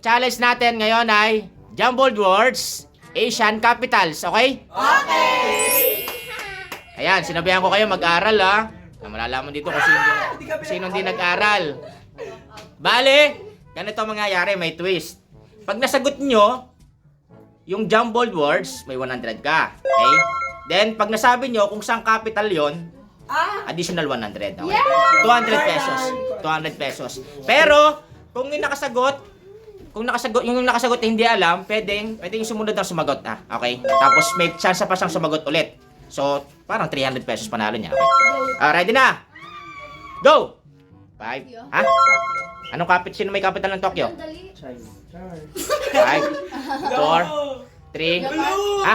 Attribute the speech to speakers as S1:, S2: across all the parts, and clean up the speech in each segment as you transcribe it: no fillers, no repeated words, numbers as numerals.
S1: challenge natin ngayon ay Jumbled Words, Asian Capitals, okay?
S2: Okay!
S1: Ayan, sinabihan ko kayo mag-aral ha. Malalaman dito kung sino hindi nag-aral. Bale, ganito ang mangyayari, may twist. Pag nasagot nyo yung jumbled words, may 100 ka. Okay? Then, pag nasabi nyo kung saan capital yon, additional 100. Okay? 200 pesos. 200 pesos. Pero, kung yung nakasagot hindi alam, pwedeng sumunod ang sumagot na. Okay? Tapos may chance pa siyang sumagot ulit. So, parang 300 pesos panalo niya. Okay? Ready na? Go! 5. Ha? Anong sino may capital ng Tokyo? 5, 4, 3. Ha?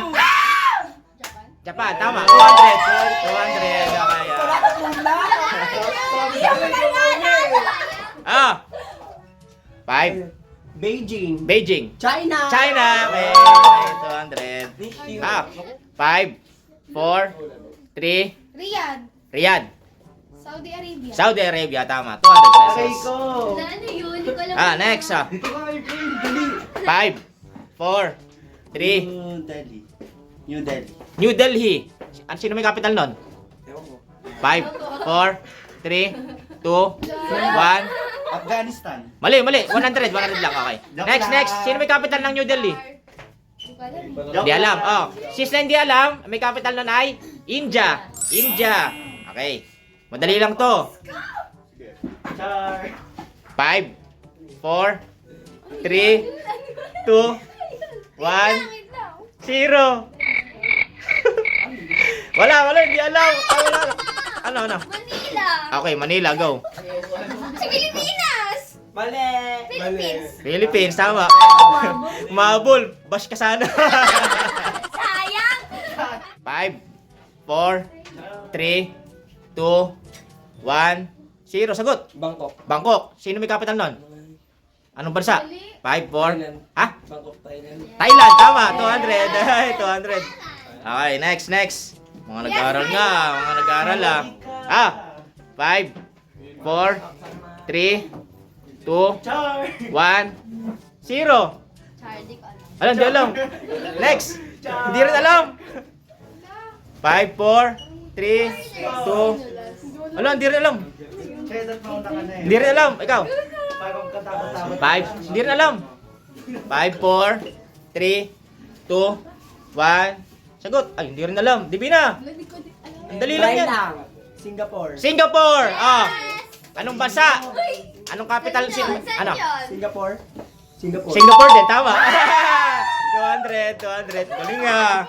S1: Japan, tama. 200. Okay. Ah. 5. Beijing.
S2: China.
S1: Okay. 200. Ah. 5, 4, 3. Riyadh. Saudi Arabia, tama. 200 pesos. Next. 5, 4, 3. New Delhi. Sino may capital nun? 5, 4, 3, 2, 1.
S3: Afghanistan.
S1: Mali. 100 lang. Okay. Next. Sino may capital ng New Delhi? Hindi alam. Since na hindi alam, may capital nun ay India. Okay. Madali lang to. 5, 4, 3, 2, 1, 0. Wala, hindi alam. Wala. Ano?
S4: Manila.
S1: Okay, Manila, go.
S4: Pilipinas.
S1: Philippines, tama. Mabul, bash ka sana.
S4: Sayang.
S1: 5, 4, 3, 2, 1, 0. Sagot. Bangkok. Sino may capital nun? Anong bansa? 5, 4. Ha? Thailand, tama. 200. 200. Okay, next. Mga nag-aaral nga. 5, 4, 3, 2, 1, 0. Alam, di alam. Next. Hindi rin alam. 5, 4, 3, 2. Alam, hindi rin alam. Hindi rin alam. Ikaw. 5. Hindi rin alam. 5, 4, 3, 2, 1. Sagot. Ay, hindi rin alam. Divina. Ang dali lang yan. Singapore. Anong bansa? Anong capital? Ano?
S2: Singapore.
S1: Singapore din, tama. 200. Galing nga.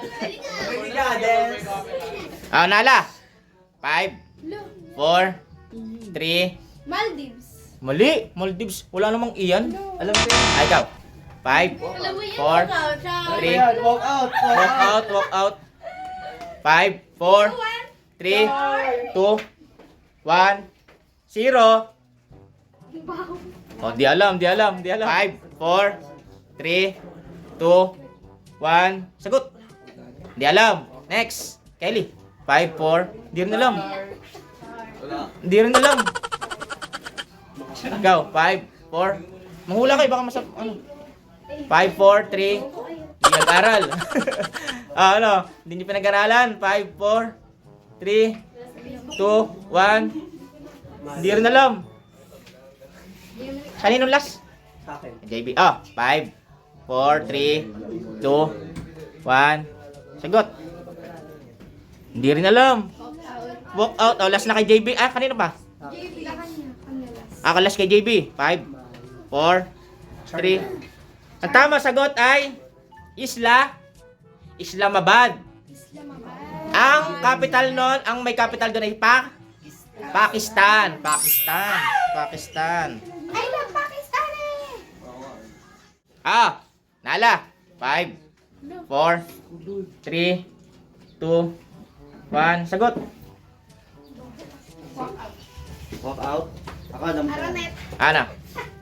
S1: Nala. 5, 4, 3. Maldives. Wala namang iyan.
S2: Alam mo yun?
S1: Ay, ikaw. 5, 4, 3.
S2: Walk out.
S1: 5, 4, 3, 2, 1, 0. Di alam. 5, 4, 3, 2, 1. Sagot. Di alam. Next. Kelly. 5, 4. Di rin alam. Ikaw. 5, 4. Manghula kayo. Baka masap... 5, 4, 3. Hindi nag-aral. Hindi niyo pinag-aralan. 5, 4, 3, 2, 1. Hindi rin alam. Kaninong last?
S2: Sa akin.
S1: JB. 5, 4, 3, 2, 1. Sagot. Hindi rin alam. Walk out. Last na kay JB. Kanino ba? Last kay JB. 5, 4, 3. Ang tama sagot ay Islamabad. Ang capital nun, ang may capital doon ay Pakistan.
S4: I love Pakistan
S1: Nala. 5, 4, 3, 2, 1. Sagot.
S3: Walk out. Ako alam ko.
S1: Ano?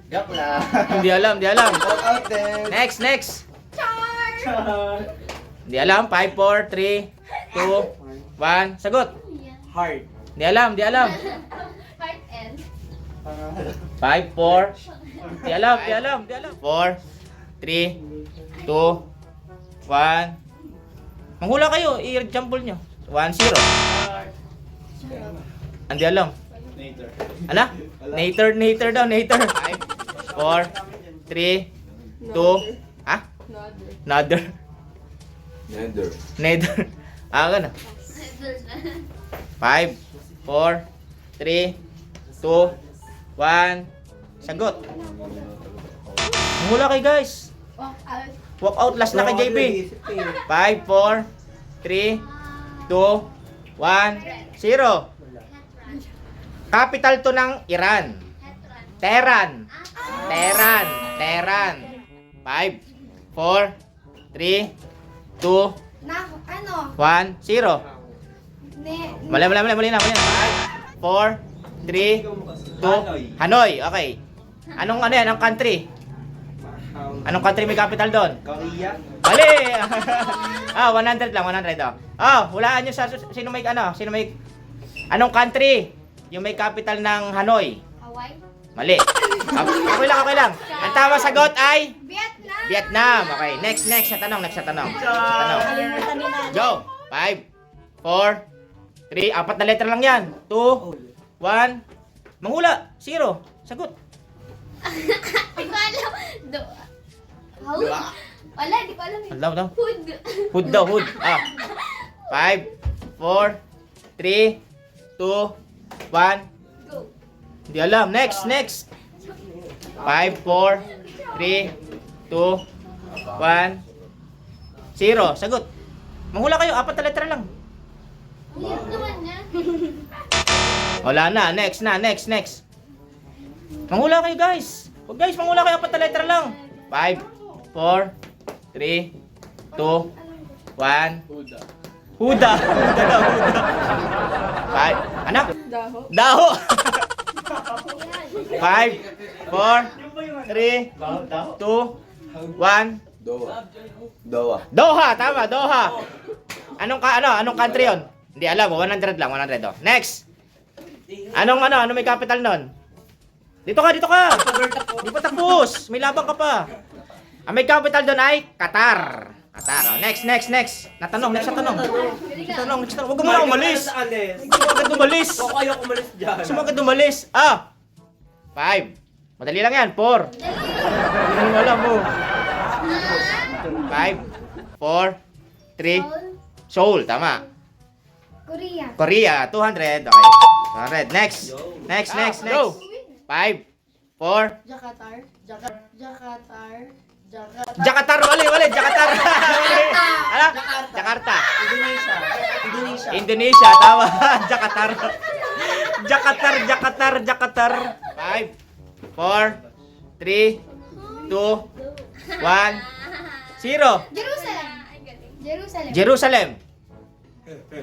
S3: Joke lang.
S1: Hindi alam.
S3: Walk out din.
S1: Next. Hindi alam. 5, 4, 3, 2, 1. Sagot.
S2: Hard.
S1: Hindi alam.
S4: Heart and
S1: 5, 4, Di alam, di alam, di alam. 4, 3, 2, 1. Manghula kayo, i-jumble nyo. 1, 0. Hindi alam. Ala? Nater daw, Nater. 5, 4, 3, 2, ha? Nether. Ganun. 5, 4, 3, 2, 1. Sagot. Manghula kayo guys. Walk out, last na kay JB. 5, 4, 3, 2, 1, 0. Capital to ng Iran. Tehran. 5, 4, 3, 2,
S4: Na, ano?
S1: 1, 0. Mali na. 5, 4, 3, 2, Hanoi. Okay. Anong ano yan? Anong country? Anong country may capital doon?
S3: Korea.
S1: Mali! 100 lang, 100 oh. Hulaan nyo sa sino may anong country yung may capital ng Hanoi?
S4: Hawaii?
S1: Mali. Okay lang. Ang tama sagot ay
S4: Vietnam!
S1: Vietnam. Okay, next sa tanong. Go. 5, 4, 3, apat na letra lang yan. 2, 1. Manghula. 0. Sagot.
S4: Hindi ko alam. Hood? Wala, hindi ko alam eh.
S1: Daw.
S4: Hood.
S1: Hood daw. 5, 4, 3, 2, 1.
S4: Go.
S1: Hindi alam. Next. 5, 4, 3, 2, 1, 0. Sagot. Manghula kayo. Apat na letra lang.
S4: Ang hirap naman niya.
S1: Wala na. Next. Manghula kayo guys. Guys, manghula kayo. Apat na letra lang. 5, 4, 3, 2, 1. Huda daw. 5. Ano? Daho. 5, 4, 3, 2, 1. Doha, tama, Doha. Anong country 'yon? Hindi alam, 100 lang, 100 oh. Next. Anong may capital nun? Dito ka. Di pa tapos. May labang ka pa. Ang may capital doon ay Qatar. Oh. Next. Next na tanong. Huwag mo na umalis. Huwag umalis. Gusto mo agad umalis. 5. Madali lang yan. 4. Hindi mo alam mo. 5, 4, 3. Seoul, tama. Korea, 200. Okay. 200. Next. Go. 5, 4. Jakarta, mali. Jakarta. Ano? Jakarta. Indonesia, tama. Jakarta. 5, 4, 3, 2, 1, 0. Jerusalem.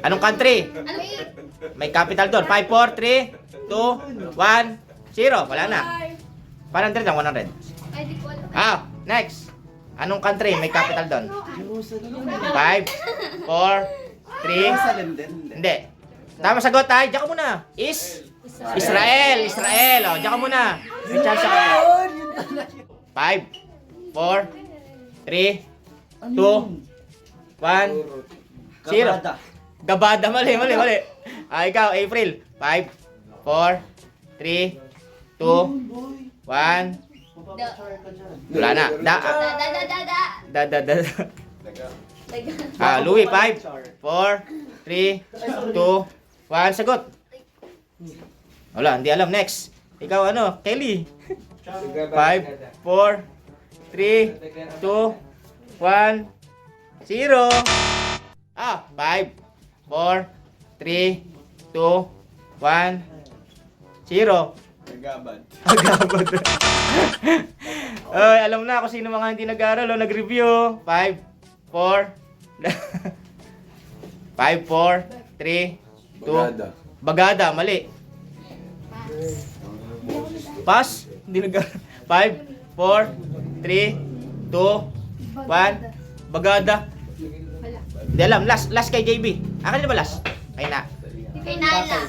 S1: Anong country?
S4: Ano yun?
S1: May capital doon. 5, 4, 3, 2, 1, 0. Wala na. 100 lang, 100.
S4: Ay, di ko alam.
S1: Next. Anong country may capital doon? 5, 4, 3.
S3: Jerusalem din.
S1: Hindi. Tama sagot ay. Diyan ka muna. Israel. Oh, diyan ka muna. May chance ka. 5, 4, 3, 2, 1, 0. Gabada. Mali. Ikaw, April. 5, 4, 3, 2, 1. Wala na. Louie, 5, 4, 3, 2, 1. Sagot. Wala, hindi alam. Next. Ikaw, Kelly. 5, 4, 3, 2, 1, 0. 5, 4, 3, 2, 1, 0.
S3: Agabad.
S1: Ay, alam na kung sino mga hindi nag-aaral o nag-review. 5, 4, 3, 2, Bagada, mali. Pass. Hindi nag-aaral. 5, 4, 3, 2, 1. Bagada. Hindi alam. Last kay JB. Akin na ba last? Kay na.
S4: Kay Nala.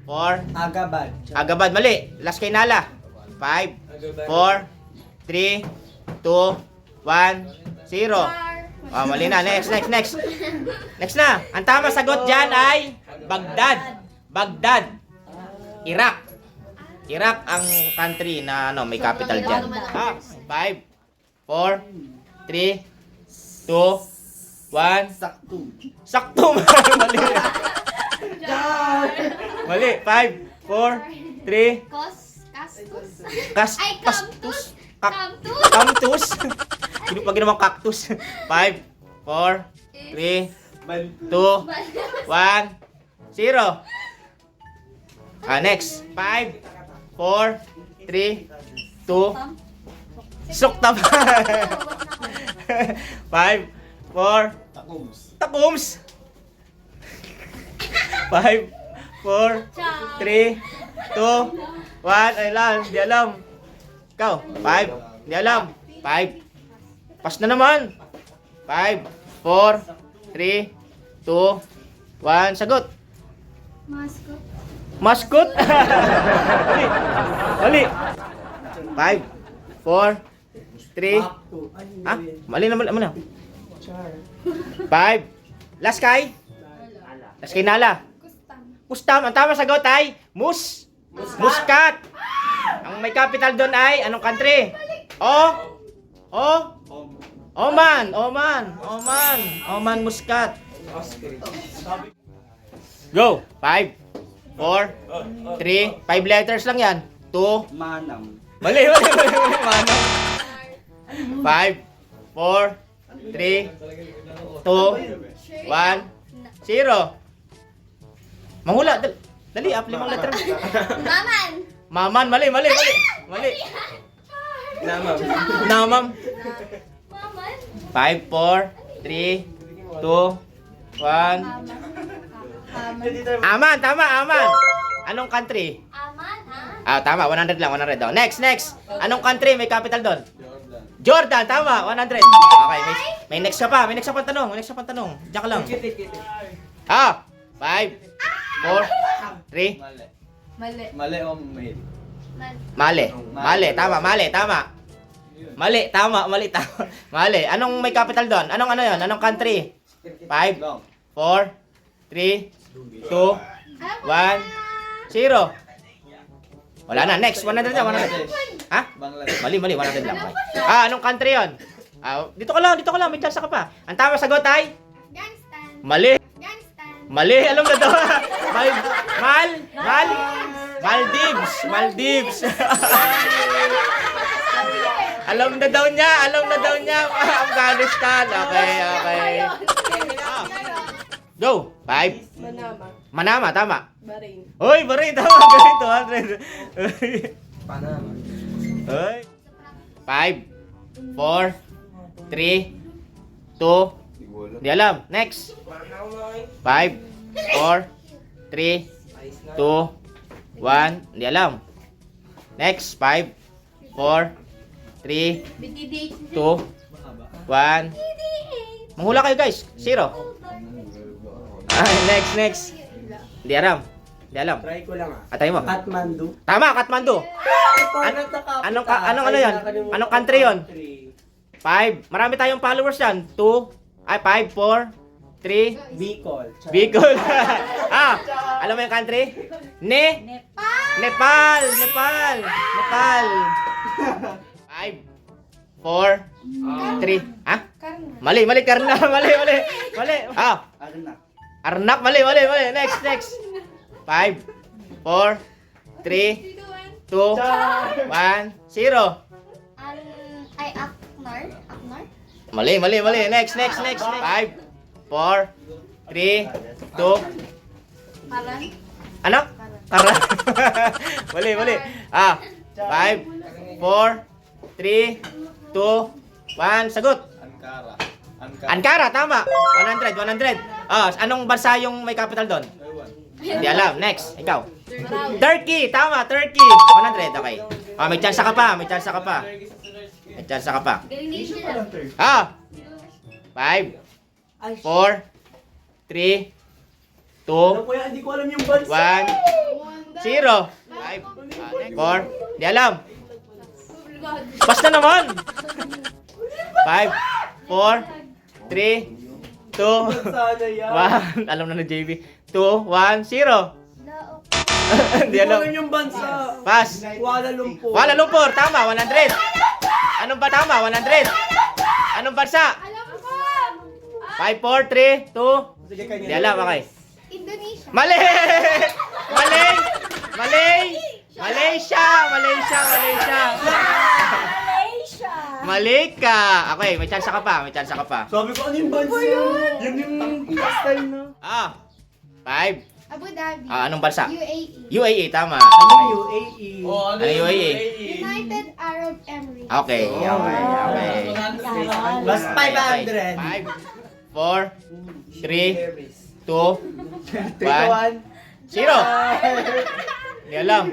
S1: 4.
S3: Agabad.
S1: Agabad, mali. Last kay Nala. 5, 4, 3, 2, 1, 0. Oh, mali na. Next. Next na. Ang tama sagot dyan ay Baghdad. Baghdad. Iraq. Iraq ang country na may capital dyan. 5, 4, 3, 2, 1.
S3: Sakto.
S1: Sakto. Mali. Mali. 5, 4, 3,
S4: Castus. Ay,
S1: Kastus.
S4: Camtus.
S1: Cactus. Sino pa ginawang cactus? 5, 4, 3, 2, 1, 0. Next. 5, 4, 3, 2, Suktab. 5, 4, Takums. 5, 4, 3, 2, 1. Ay lang, di alam. Ikaw, 5, di alam. 5. Pas na naman. 5, 4, 3, 2, 1. Sagot.
S4: Mascot.
S1: Mascot. Mali. 5, 4, 3. Mali na. 5. Last kay? Last kay Nala. Kustam. Ang tama sagot ay Muscat. Ang may capital doon ay anong country? Oman, Muscat. Go. 5, 4, 3, 5 letters lang yan. 2.
S3: Manam.
S1: Mali. Manam. 5, 4, 3, 2, 1, 0. Manghula. Dali, 5 letter.
S4: Maman.
S1: Mali. Namam.
S4: Maman.
S1: 5, 4, 3, 2, 1. Aman, tama, Aman. Anong country?
S4: Aman,
S1: Tama, 100 lang, 100 daw. Next. Anong country may capital doon? Jordan, tama, 100. Okay, may next ka pa, tanong. Diyan ka lang. 5, 4, 3.
S2: Mali o made?
S1: Mali, tama. Mali. Anong may capital doon? Anong yun? Anong country? 5, 4, 3, 2, 1, 0. Wala na. Next, 100 lang, 100. Ha?
S2: Bangladesh.
S1: Mali, 100 lang. Anong country yun? Dito ka lang. May chance ka pa. Ang tama sagot ay?
S4: Afghanistan.
S1: Mali.
S4: Afghanistan.
S1: Mali, alam na daw. Maldives. Alam na daw niya. Afghanistan. Okay. Go. 5. Manama, tama.
S5: Bahrain.
S1: Hoy, Bahrain, tama. Galing, 200.
S2: Panama.
S1: Hoy. 5, 4, 3, 2. Di alam. Next. 5, 4, 3, 2, 1. Di alam. Next. 5, 4, 3, 2, 1. Manghula kayo guys. 0. Next. Di alam.
S2: Try ko lang
S1: Atay mo.
S2: Kathmandu.
S1: Tama, Kathmandu. Anong yan? Anong country yon? 5. Marami tayong followers yan. 5, 4, 3. Bicol. Alam mo yung country? Nepal. 5, 4, 3. Mali. Karna. Mali. Arnak. Mali. Next. 5, 4, 3, 2, 1, 0.
S4: Aknar.
S1: Mali. Next. 5, 4, 3, 2. Ano? Karan. Mali. 5, 4, 3, 2, 1. Sagot. Ankara, tama. 100. Anong bansa yung may capital doon? Hindi alam. Next, ikaw. Turkey, tama. Turkey. 100, okay. May chance ka pa.
S4: Galing nation lang.
S1: 5, 4, 3, 2,
S2: Hindi ko alam yung bansa.
S1: 1, 0. 5, 4. Di alam. Pass na naman. 5, 4, 3, 2,
S2: Sana yan.
S1: 1. Alam na JB. 2, 1, 0. Hindi alam.
S2: Ano yung bansa?
S1: Pass.
S2: Kuala Lumpur.
S1: Kuala Lumpur, tama, 100. Anong ba tama? 100. Anong bansa?
S4: Alam ko!
S1: 5, 4, 3, 2.
S2: Sige, kanya.
S1: Hindi alam, okay.
S4: Indonesia.
S1: Mali! Mali! Mali! Malaysia! Malaysia! Malaysia!
S4: Malaysia.
S1: Mali ka! Okay, may chance ka pa, may chance ka pa.
S2: Sabi ko, ano yung bansa? Yan yung style na.
S1: 5.
S4: Abu Dhabi.
S1: Anong bansa?
S4: UAE.
S1: UAE, tama.
S2: UAE. Oh,
S1: Ano yung UAE?
S4: United Arab Emirates.
S1: Okay, okay, okay.
S2: Mas
S1: 5,
S2: 500.
S1: 4, 3, 2,
S2: 3 to
S1: 1, 0.
S2: 1.
S1: Hindi alam.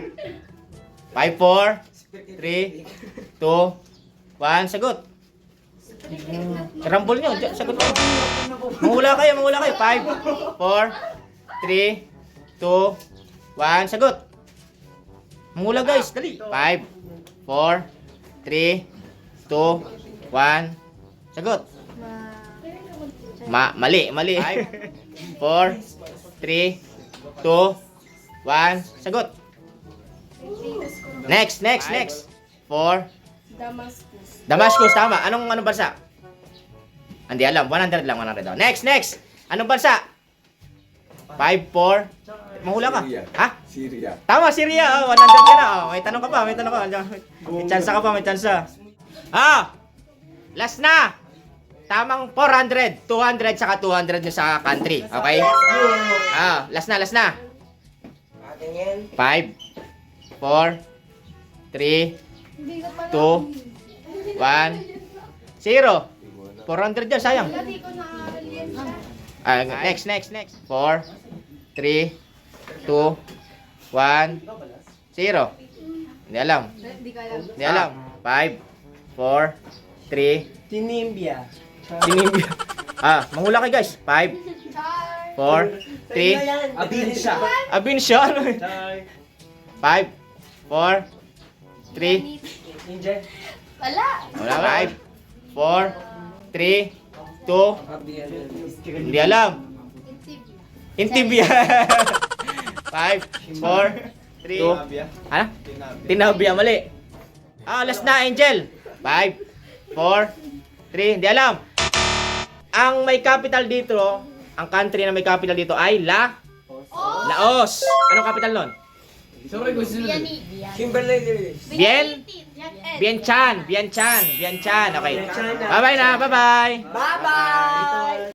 S1: 5, 4, 3, 2, 1, sagot. Rambol nyo, sagot nyo. Mahula kayo, mahula kayo. 5, 4, 3, 2, 1, sagot. Mahula guys, dali. 5, 4, 3, 2, 1, sagot. Mali, mali. 5, 4, 3, 2, 1, sagot. Next, next, next. 4,
S4: Damascus.
S1: Damascus, tama. Anong bansa? Hindi alam. 100 lang, 100 daw. Next, next. Anong bansa? 5, 4. Mahula ka. Ha?
S2: Syria.
S1: Tama, Syria. 100 ka na. May tanong ka pa, may tanong ka. May chance ka pa, may chance. Last na. Tamang 400, 200, saka 200 nyo sa country. Okay? Last na, last na. 5, 4, 3,
S4: Hindi ko pa
S1: 2, 1, 0. 400 dyan, sayang.
S4: Hindi ko naaral yan siya.
S1: Next, next, next. 4, 3, 2, 1, 0. Hindi alam.
S4: Hindi ko alam.
S1: Hindi alam. 5, 4, 3,
S2: Tinimbia.
S1: Tinimbia. Manghula kayo guys. 5,
S4: Char.
S1: 4, 3,
S2: Abinsya.
S1: Abinsya. 5, 4, 3,
S2: Ninja.
S4: Wala.
S1: wala. 5, 4, 3, 2, hindi alam.
S4: Intibia.
S1: Intibia. 5, 4, 3, 2, ano? Tinabia, mali. Last na, Angel. 5, 4, 3, hindi alam. Ang may capital dito, ang country na may capital dito ay Laos. Anong capital nun?
S4: Biani.
S2: Kimberly.
S1: Bien? Vientiane. Vientiane. Vientiane. Okay. Bye-bye na. Bye-bye.
S2: Bye-bye.